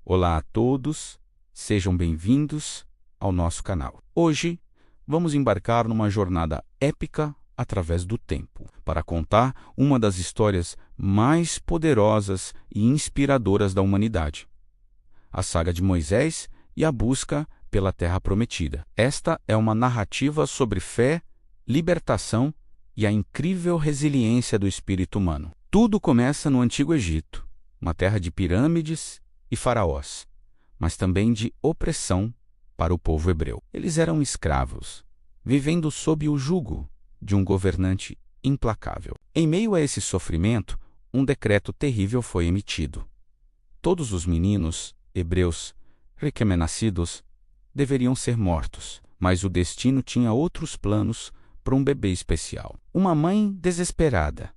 Olá a todos, sejam bem-vindos ao nosso canal. Hoje, vamos embarcar numa jornada épica através do tempo, para contar uma das histórias mais poderosas e inspiradoras da humanidade, a saga de Moisés e a busca pela Terra Prometida. Esta é uma narrativa sobre fé, libertação e a incrível resiliência do espírito humano. Tudo começa no Antigo Egito, uma terra de pirâmides e faraós, mas também de opressão para o povo hebreu. Eles eram escravos, vivendo sob o jugo de um governante implacável. Em meio a esse sofrimento, um decreto terrível foi emitido. Todos os meninos hebreus recém-nascidos deveriam ser mortos, mas o destino tinha outros planos para um bebê especial. Uma mãe desesperada,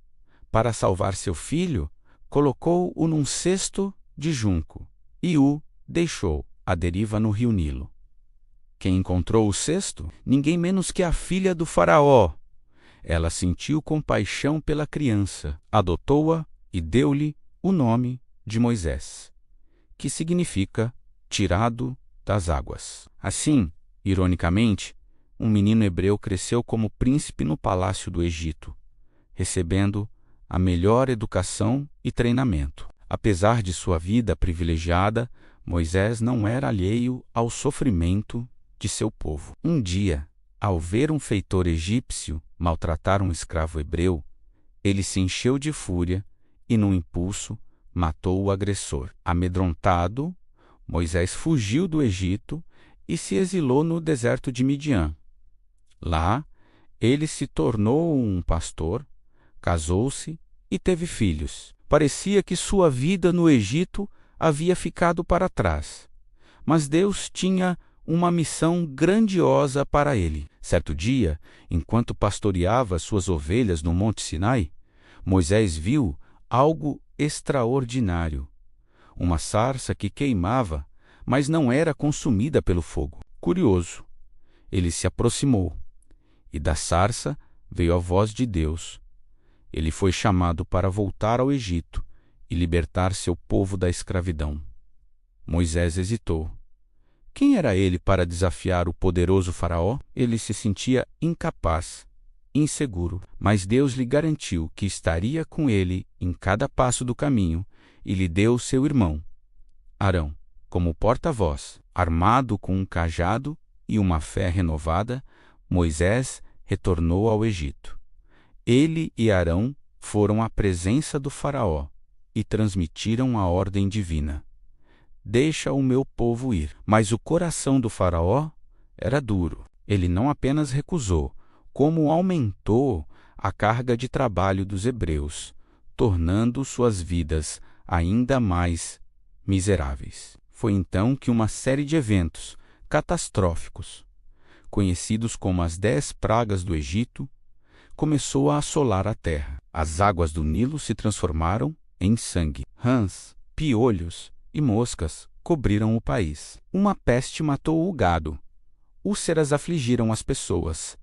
para salvar seu filho, colocou-o num cesto de junco e o deixou à deriva no rio Nilo. Quem encontrou o cesto? Ninguém menos que a filha do faraó. Ela sentiu compaixão pela criança, adotou-a e deu-lhe o nome de Moisés, que significa tirado das águas. Assim, ironicamente, um menino hebreu cresceu como príncipe no palácio do Egito, recebendo a melhor educação e treinamento. Apesar de sua vida privilegiada, Moisés não era alheio ao sofrimento de seu povo. Um dia, ao ver um feitor egípcio maltratar um escravo hebreu, ele se encheu de fúria e, num impulso, matou o agressor. Amedrontado, Moisés fugiu do Egito e se exilou no deserto de Midian. Lá, ele se tornou um pastor, casou-se e teve filhos. Parecia que sua vida no Egito havia ficado para trás, mas Deus tinha uma missão grandiosa para ele. Certo dia, enquanto pastoreava suas ovelhas no Monte Sinai, Moisés viu algo extraordinário. Uma sarça que queimava, mas não era consumida pelo fogo. Curioso, ele se aproximou, e da sarça veio a voz de Deus. Ele foi chamado para voltar ao Egito e libertar seu povo da escravidão. Moisés hesitou. Quem era ele para desafiar o poderoso faraó? Ele se sentia incapaz, inseguro, mas Deus lhe garantiu que estaria com ele em cada passo do caminho e lhe deu seu irmão, Arão, como porta-voz. Armado com um cajado e uma fé renovada, Moisés retornou ao Egito. Ele e Arão foram à presença do faraó e transmitiram a ordem divina: deixa o meu povo ir. Mas o coração do faraó era duro. Ele não apenas recusou, como aumentou a carga de trabalho dos hebreus, tornando suas vidas ainda mais miseráveis. Foi então que uma série de eventos catastróficos, conhecidos como as 10 pragas do Egito, começou a assolar a terra. As águas do Nilo se transformaram em sangue. Rãs, piolhos e moscas cobriram o país. Uma peste matou o gado. Úlceras afligiram as pessoas.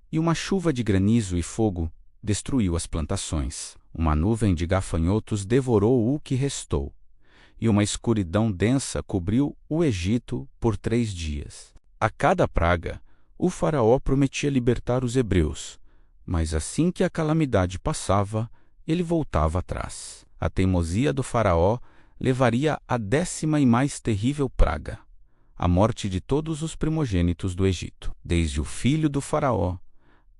E uma chuva de granizo e fogo destruiu as plantações. Uma nuvem de gafanhotos devorou o que restou. E uma escuridão densa cobriu o Egito por 3 dias. A cada praga, o faraó prometia libertar os hebreus, mas assim que a calamidade passava, ele voltava atrás. A teimosia do faraó levaria à 10ª e mais terrível praga, a morte de todos os primogênitos do Egito, desde o filho do faraó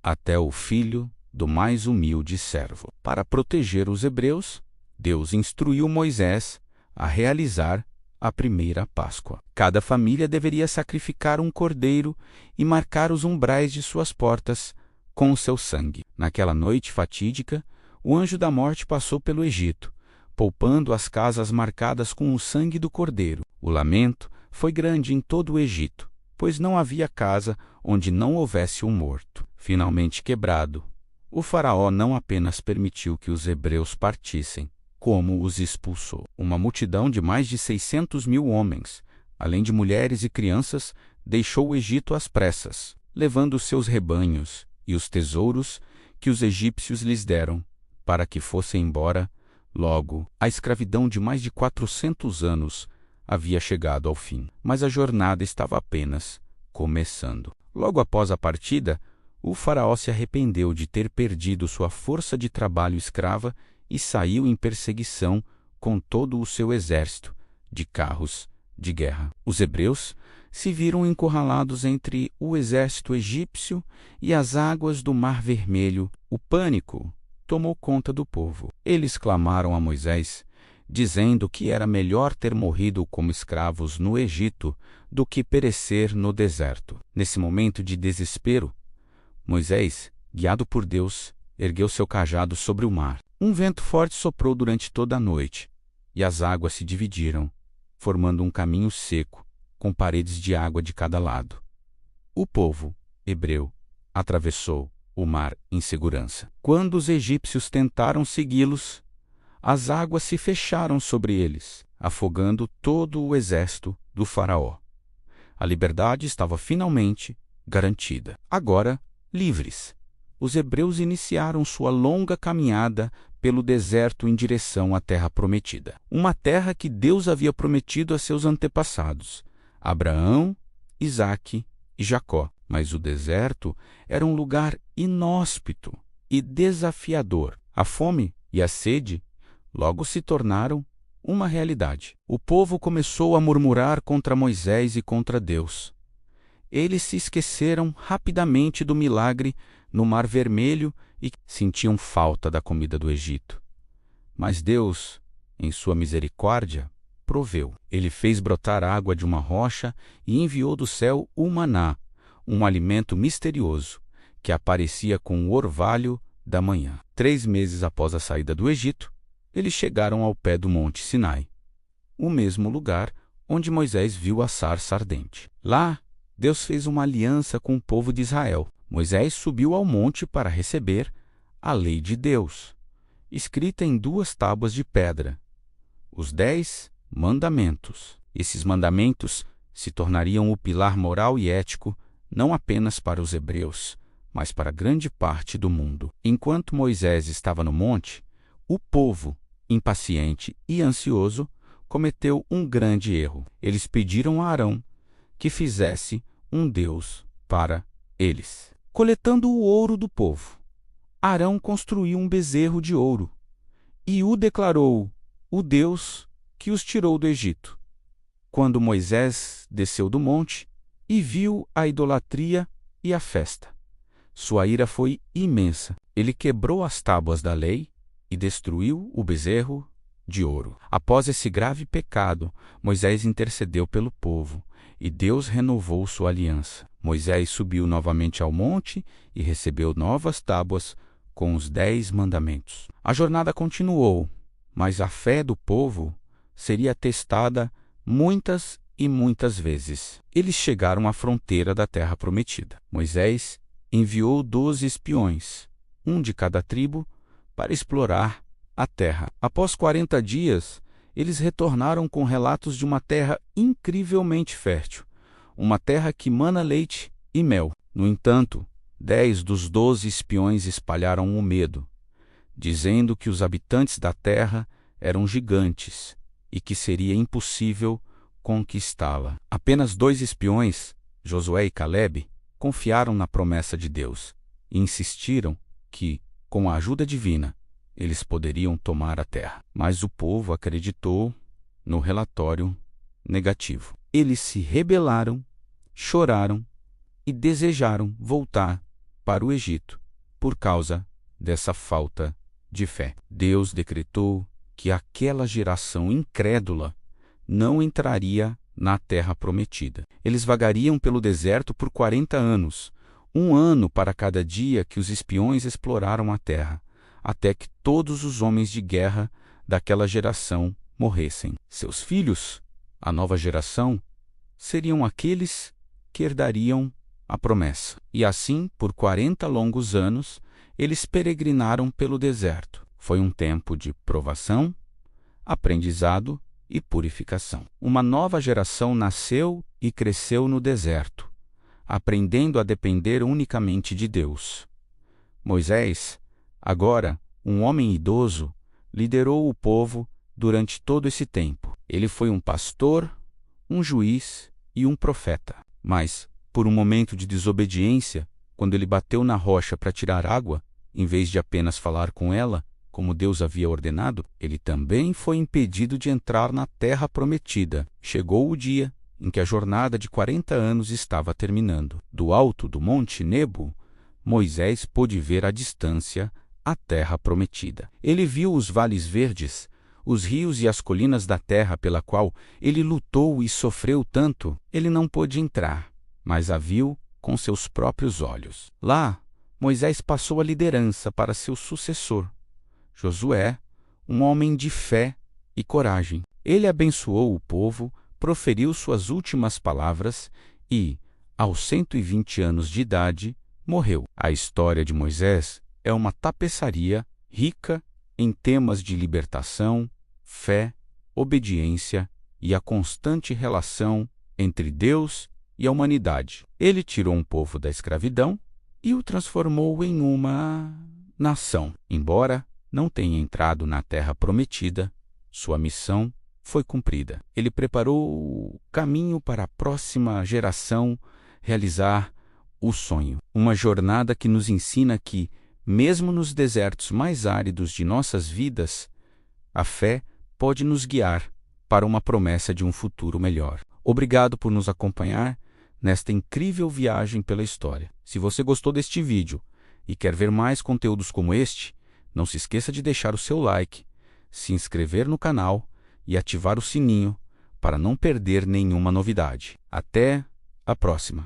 até o filho do mais humilde servo. Para proteger os hebreus, Deus instruiu Moisés a realizar a primeira Páscoa. Cada família deveria sacrificar um cordeiro e marcar os umbrais de suas portas com o seu sangue. Naquela noite fatídica, o anjo da morte passou pelo Egito, poupando as casas marcadas com o sangue do cordeiro. O lamento foi grande em todo o Egito, pois não havia casa onde não houvesse um morto. Finalmente quebrado, o faraó não apenas permitiu que os hebreus partissem, como os expulsou. Uma multidão de mais de 600.000 homens, além de mulheres e crianças, deixou o Egito às pressas, levando seus rebanhos e os tesouros que os egípcios lhes deram, para que fossem embora. Logo, a escravidão de mais de 400 anos havia chegado ao fim, mas a jornada estava apenas começando. Logo após a partida, o faraó se arrependeu de ter perdido sua força de trabalho escrava e saiu em perseguição com todo o seu exército de carros de guerra. Os hebreus se viram encurralados entre o exército egípcio e as águas do Mar Vermelho. O pânico tomou conta do povo. Eles clamaram a Moisés, dizendo que era melhor ter morrido como escravos no Egito do que perecer no deserto. Nesse momento de desespero, Moisés, guiado por Deus, ergueu seu cajado sobre o mar. Um vento forte soprou durante toda a noite, e as águas se dividiram, formando um caminho seco, com paredes de água de cada lado. O povo hebreu atravessou o mar em segurança. Quando os egípcios tentaram segui-los, as águas se fecharam sobre eles, afogando todo o exército do faraó. A liberdade estava finalmente garantida. Agora, livres, os hebreus iniciaram sua longa caminhada pelo deserto em direção à terra prometida. Uma terra que Deus havia prometido a seus antepassados, Abraão, Isaque e Jacó. Mas o deserto era um lugar inóspito e desafiador. A fome e a sede logo se tornaram uma realidade. O povo começou a murmurar contra Moisés e contra Deus. Eles se esqueceram rapidamente do milagre no Mar Vermelho e sentiam falta da comida do Egito. Mas Deus, em sua misericórdia, proveu. Ele fez brotar água de uma rocha e enviou do céu o maná, um alimento misterioso que aparecia com o orvalho da manhã. 3 meses após a saída do Egito, eles chegaram ao pé do Monte Sinai, o mesmo lugar onde Moisés viu a sarça ardente. Lá, Deus fez uma aliança com o povo de Israel. Moisés subiu ao monte para receber a lei de Deus, escrita em 2 tábuas de pedra, os 10 mandamentos. Esses mandamentos se tornariam o pilar moral e ético não apenas para os hebreus, mas para grande parte do mundo. Enquanto Moisés estava no monte, o povo, impaciente e ansioso, cometeu um grande erro. Eles pediram a Arão que fizesse um deus para eles. Coletando o ouro do povo, Arão construiu um bezerro de ouro e o declarou o Deus que os tirou do Egito. Quando Moisés desceu do monte e viu a idolatria e a festa, sua ira foi imensa. Ele quebrou as tábuas da lei e destruiu o bezerro de ouro. Após esse grave pecado, Moisés intercedeu pelo povo e Deus renovou sua aliança. Moisés subiu novamente ao monte e recebeu novas tábuas com os 10 mandamentos. A jornada continuou, mas a fé do povo seria testada muitas e muitas vezes. Eles chegaram à fronteira da terra prometida. Moisés enviou 12 espiões, um de cada tribo, para explorar a terra. Após 40 dias, eles retornaram com relatos de uma terra incrivelmente fértil, uma terra que mana leite e mel. No entanto, 10 dos 12 espiões espalharam o medo, dizendo que os habitantes da terra eram gigantes e que seria impossível conquistá-la. Apenas 2 espiões, Josué e Calebe, confiaram na promessa de Deus e insistiram que, com a ajuda divina, eles poderiam tomar a terra. Mas o povo acreditou no relatório negativo. Eles se rebelaram, choraram e desejaram voltar para o Egito por causa dessa falta de fé. Deus decretou que aquela geração incrédula não entraria na terra prometida. Eles vagariam pelo deserto por 40 anos, 1 ano para cada dia que os espiões exploraram a terra, até que todos os homens de guerra daquela geração morressem. Seus filhos, a nova geração, seriam aqueles que herdariam a promessa. E assim, por 40 longos anos, eles peregrinaram pelo deserto. Foi um tempo de provação, aprendizado e purificação. Uma nova geração nasceu e cresceu no deserto, aprendendo a depender unicamente de Deus. Moisés, agora um homem idoso, liderou o povo durante todo esse tempo. Ele foi um pastor um juiz e um profeta. Mas, por um momento de desobediência, quando ele bateu na rocha para tirar água, em vez de apenas falar com ela, como Deus havia ordenado, ele também foi impedido de entrar na terra prometida. Chegou o dia em que a jornada de 40 anos estava terminando. Do alto do Monte Nebo, Moisés pôde ver à distância a terra prometida. Ele viu os vales verdes, os rios e as colinas da terra pela qual ele lutou e sofreu tanto. Ele não pôde entrar, mas a viu com seus próprios olhos. Lá, Moisés passou a liderança para seu sucessor, Josué, um homem de fé e coragem. Ele abençoou o povo, proferiu suas últimas palavras e, aos 120 anos de idade, morreu. A história de Moisés é uma tapeçaria rica em temas de libertação, fé, obediência e a constante relação entre Deus e a humanidade. Ele tirou um povo da escravidão e o transformou em uma nação. Embora não tenha entrado na terra prometida, sua missão foi cumprida. Ele preparou o caminho para a próxima geração realizar o sonho. Uma jornada que nos ensina que, mesmo nos desertos mais áridos de nossas vidas, a fé pode nos guiar para uma promessa de um futuro melhor. Obrigado por nos acompanhar nesta incrível viagem pela história. Se você gostou deste vídeo e quer ver mais conteúdos como este, não se esqueça de deixar o seu like, se inscrever no canal e ativar o sininho para não perder nenhuma novidade. Até a próxima!